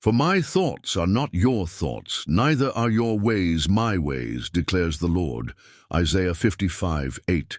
For my thoughts are not your thoughts, neither are your ways my ways, declares the Lord. Isaiah 55:8.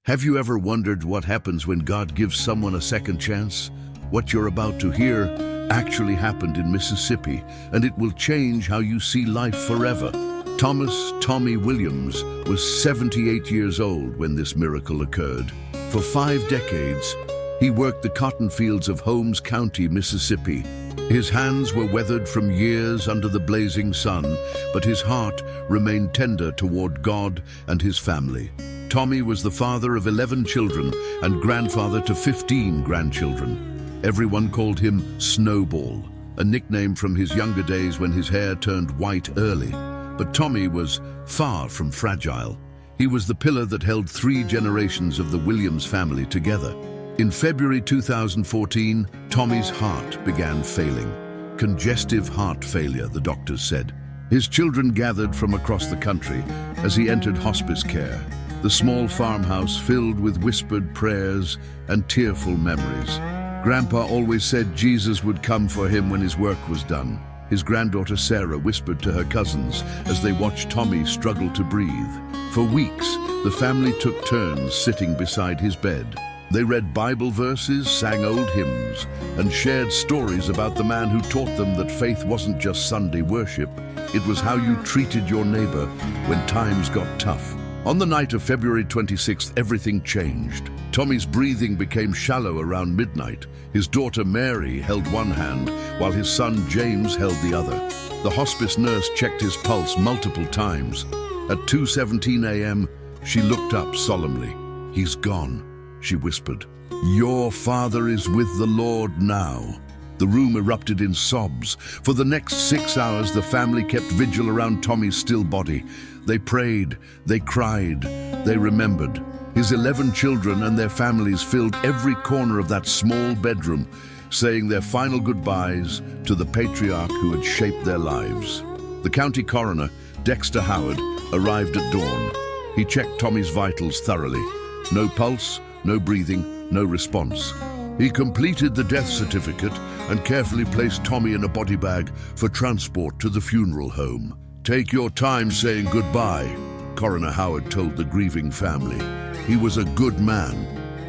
Have you ever wondered what happens when God gives someone a second chance? What you're about to hear actually happened in Mississippi, and it will change how you see life forever. Thomas "Tommy" Williams was 78 years old when this miracle occurred. For 5 decades, he worked the cotton fields of Holmes County, Mississippi. His hands were weathered from years under the blazing sun, but his heart remained tender toward God and his family. Tommy was the father of 11 children and grandfather to 15 grandchildren. Everyone called him Snowball, a nickname from his younger days when his hair turned white early. But Tommy was far from fragile. He was the pillar that held 3 generations of the Williams family together. In February 2014, Tommy's heart began failing. Congestive heart failure, the doctors said. His children gathered from across the country as he entered hospice care, the small farmhouse filled with whispered prayers and tearful memories. Grandpa always said Jesus would come for him when his work was done. His granddaughter Sarah whispered to her cousins as they watched Tommy struggle to breathe. For weeks, the family took turns sitting beside his bed. They read Bible verses, sang old hymns, and shared stories about the man who taught them that faith wasn't just Sunday worship. It was how you treated your neighbor when times got tough. On the night of February 26th, everything changed. Tommy's breathing became shallow around midnight. His daughter Mary held one hand, while his son James held the other. The hospice nurse checked his pulse multiple times. At 2:17 a.m., she looked up solemnly. "He's gone," she whispered. "Your father is with the Lord now." The room erupted in sobs. For the next 6 hours, the family kept vigil around Tommy's still body. They prayed, they cried, they remembered. His 11 children and their families filled every corner of that small bedroom, saying their final goodbyes to the patriarch who had shaped their lives. The county coroner, Dexter Howard, arrived at dawn. He checked Tommy's vitals thoroughly. No pulse, no breathing, no response. He completed the death certificate and carefully placed Tommy in a body bag for transport to the funeral home. "Take your time saying goodbye," Coroner Howard told the grieving family. He was a good man.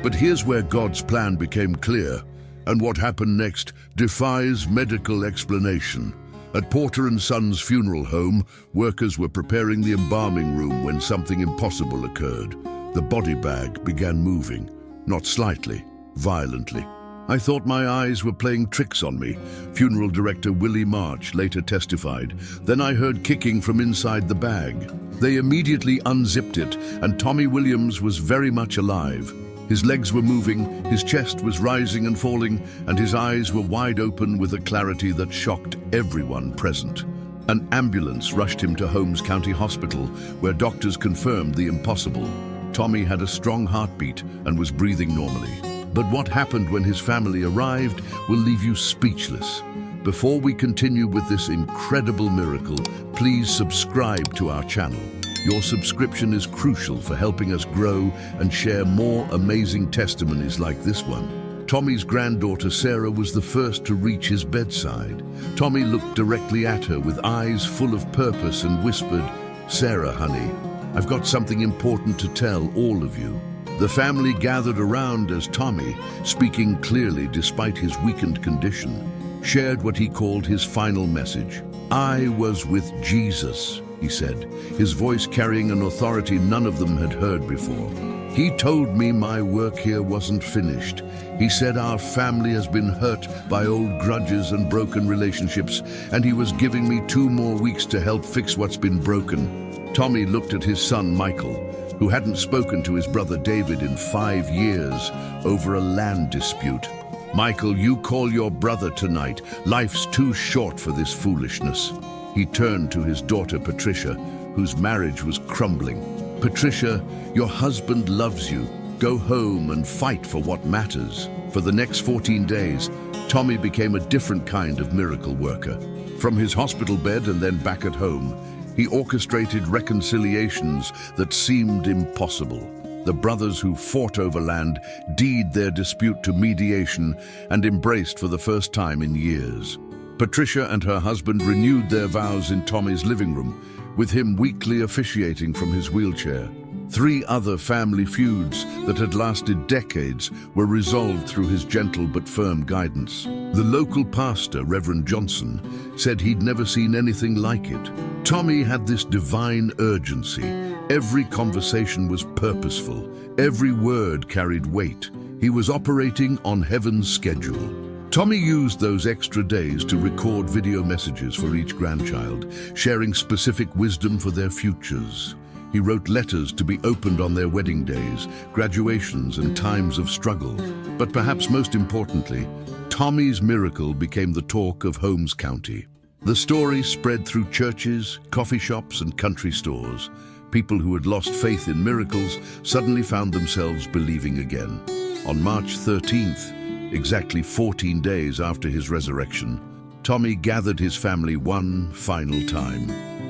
But here's where God's plan became clear, and what happened next defies medical explanation. At Porter & Sons Funeral Home, workers were preparing the embalming room when something impossible occurred. The body bag began moving, not slightly, violently. "I thought my eyes were playing tricks on me," funeral director Willie March later testified. "Then I heard kicking from inside the bag. They immediately unzipped it, and Tommy Williams was very much alive. His legs were moving, his chest was rising and falling, and his eyes were wide open with a clarity that shocked everyone present. An ambulance rushed him to Holmes County Hospital, where doctors confirmed the impossible. Tommy had a strong heartbeat and was breathing normally. But what happened when his family arrived will leave you speechless. Before we continue with this incredible miracle, please subscribe to our channel. Your subscription is crucial for helping us grow and share more amazing testimonies like this one. Tommy's granddaughter Sarah was the first to reach his bedside. Tommy looked directly at her with eyes full of purpose and whispered, "Sarah, honey, I've got something important to tell all of you." The family gathered around as Tommy, speaking clearly despite his weakened condition, shared what he called his final message. "I was with Jesus," he said, his voice carrying an authority none of them had heard before. "He told me my work here wasn't finished. He said our family has been hurt by old grudges and broken relationships, and he was giving me 2 more weeks to help fix what's been broken." Tommy looked at his son Michael, who hadn't spoken to his brother David in 5 years over a land dispute. "Michael, you call your brother tonight. Life's too short for this foolishness." He turned to his daughter Patricia, whose marriage was crumbling. "Patricia, your husband loves you. Go home and fight for what matters." For the next 14 days, Tommy became a different kind of miracle worker. From his hospital bed and then back at home, he orchestrated reconciliations that seemed impossible. The brothers who fought over land deed their dispute to mediation and embraced for the first time in years. Patricia and her husband renewed their vows in Tommy's living room, with him weekly officiating from his wheelchair. 3 other family feuds that had lasted decades were resolved through his gentle but firm guidance. The local pastor, Reverend Johnson, said he'd never seen anything like it. Tommy had this divine urgency. Every conversation was purposeful. Every word carried weight. He was operating on heaven's schedule. Tommy used those extra days to record video messages for each grandchild, sharing specific wisdom for their futures. He wrote letters to be opened on their wedding days, graduations, and times of struggle. But perhaps most importantly, Tommy's miracle became the talk of Holmes County. The story spread through churches, coffee shops, and country stores. People who had lost faith in miracles suddenly found themselves believing again. On March 13th, exactly 14 days after his resurrection, Tommy gathered his family one final time.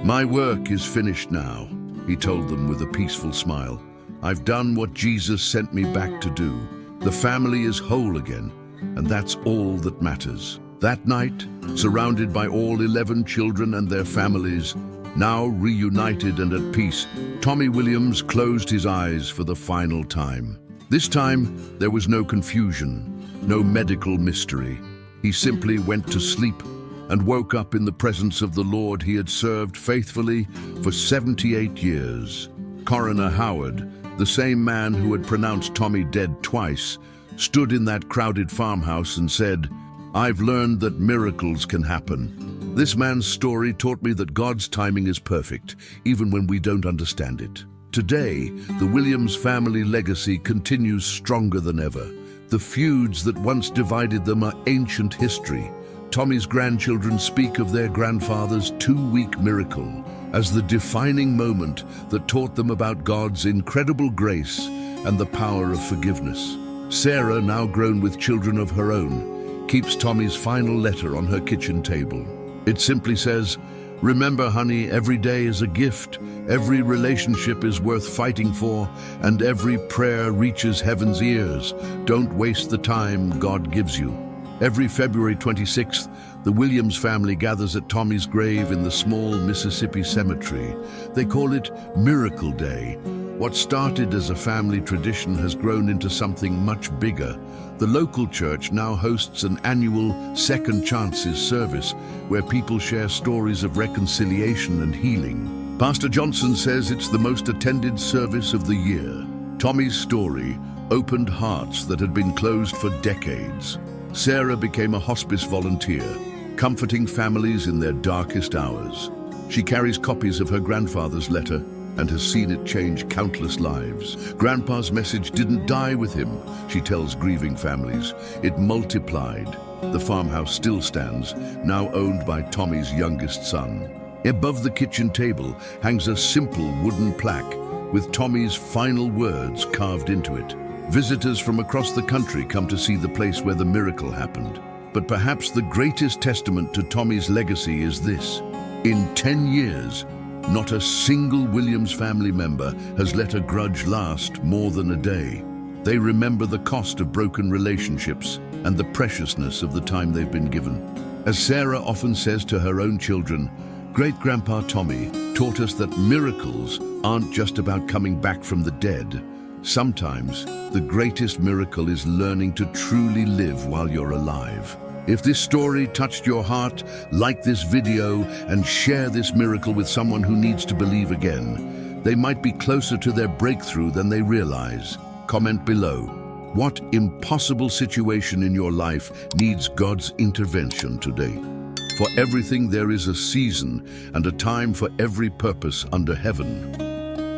"My work is finished now," he told them with a peaceful smile. "I've done what Jesus sent me back to do. The family is whole again, and that's all that matters." That night, surrounded by all 11 children and their families, now reunited and at peace, Tommy Williams closed his eyes for the final time. This time, there was no confusion, no medical mystery. He simply went to sleep and woke up in the presence of the Lord he had served faithfully for 78 years. Coroner Howard, the same man who had pronounced Tommy dead twice, stood in that crowded farmhouse and said, "I've learned that miracles can happen." This man's story taught me that God's timing is perfect, even when we don't understand it. Today, the Williams family legacy continues stronger than ever. The feuds that once divided them are ancient history. Tommy's grandchildren speak of their grandfather's 2-week miracle as the defining moment that taught them about God's incredible grace and the power of forgiveness. Sarah, now grown with children of her own, keeps Tommy's final letter on her kitchen table. It simply says, "Remember, honey, every day is a gift, every relationship is worth fighting for, and every prayer reaches heaven's ears. Don't waste the time God gives you." Every February 26th, the Williams family gathers at Tommy's grave in the small Mississippi cemetery. They call it Miracle Day. What started as a family tradition has grown into something much bigger. The local church now hosts an annual Second Chances service where people share stories of reconciliation and healing. Pastor Johnson says it's the most attended service of the year. Tommy's story opened hearts that had been closed for decades. Sarah became a hospice volunteer, comforting families in their darkest hours. She carries copies of her grandfather's letter and has seen it change countless lives. Grandpa's message didn't die with him, she tells grieving families. It multiplied. The farmhouse still stands, now owned by Tommy's youngest son. Above the kitchen table hangs a simple wooden plaque with Tommy's final words carved into it. Visitors from across the country come to see the place where the miracle happened. But perhaps the greatest testament to Tommy's legacy is this. In 10 years, not a single Williams family member has let a grudge last more than a day. They remember the cost of broken relationships and the preciousness of the time they've been given. As Sarah often says to her own children, Great-Grandpa Tommy taught us that miracles aren't just about coming back from the dead. Sometimes, the greatest miracle is learning to truly live while you're alive. If this story touched your heart, like this video and share this miracle with someone who needs to believe again. They might be closer to their breakthrough than they realize. Comment below. What impossible situation in your life needs God's intervention today? For everything there is a season and a time for every purpose under heaven.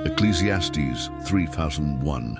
Ecclesiastes 3:1.